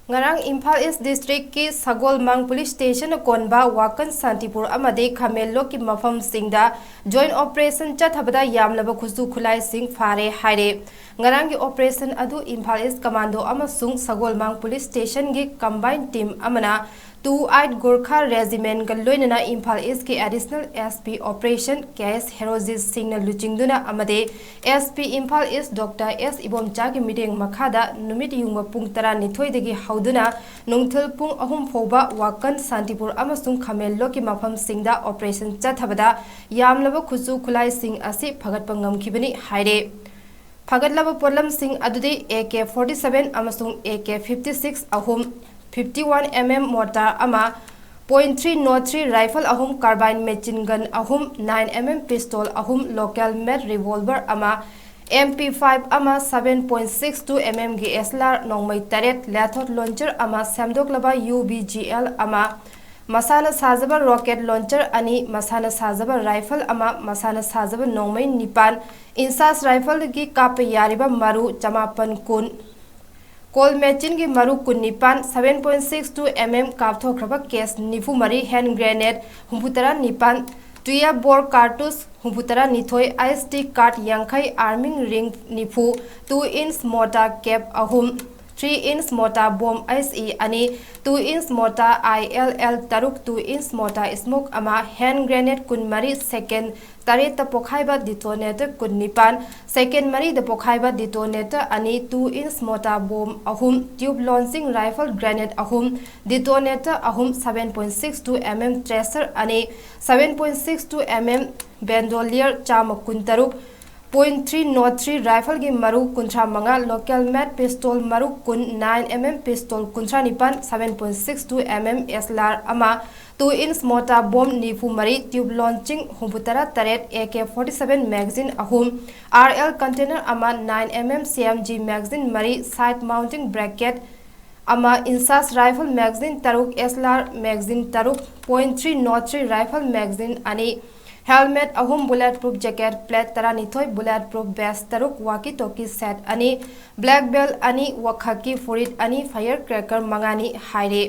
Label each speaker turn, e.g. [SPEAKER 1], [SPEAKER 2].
[SPEAKER 1] Ngarang Imphal East District ki Sagolmang Police Station konba Wakan Santipur amade Khamello ki mafam singda joint operation chathabada yamlaba khusu khulai sing phare haire ngarang ki operation adu Imphal East Commando amasung Sagolmang Police Station gi combined team amana 2-8 Gorkha Regiment ga loinana Imphal East ki additional SP Operation KS Herozis Singh Luchingduna amade SP Imphal East Dr. S Ibomcha ki meeting makhada numit yungba pung 12 dagi hauduna nungthil pung 3 foba Wakan Santipur amasung Khamello ki mafam singda operation chathabada yamlaba khusu khulai sing asi phagatpa ngamkhibani haire phagatlaba polam sing adudi AK47 amasung AK56 ahum 51 mm mortar ama .303 rifle ahum carbine machine gun ahum 9 mm pistol ahum local made revolver ama MP5 ama 7.62 mm gi SLR nongmai taret lathot launcher ama samdoklaba UBGL ama masana sajaba rocket launcher ani masana sajaba rifle ama masana sajaba nongmai nipan insas rifle gi kap yariba maru chamapan kun Call machine ki maru kunnipan 7.62 mm kapthokraba case nifu mari hand grenade humputara nipan tuya bore cartouche humputara nithoi ice stick card yankhai arming ring nifu 2-inch mortar cap ahum 3-inch mortar bomb ICE ani 2-inch mortar ILL taruk 2-inch mortar smoke ama hand grenade kunmari second tari ta pokhaiba detonator kunnipan second mari the pokhaiba detonator ani 2-inch mortar bomb ahum tube launching rifle grenade ahum detonator ahum 7.62 mm tracer ani 7.62 mm bandolier chamakun taruk .303 rifle gi maru kuntra manga local made pistol maru kun 9 mm pistol kuntra nipan 7.62 mm SLR ama 2-inch mortar bomb nifu mari tube launching humputara taret AK47 magazine ahum RL container ama 9 mm CMG magazine mari side mounting bracket ama insas rifle magazine taruk SLR magazine taruk .303 rifle magazine ani helmet ahum bulletproof jacket plate taranithoi bulletproof vest taruk walkie talkie set ani black belt ani wakhaki furit ani firecracker mangani haire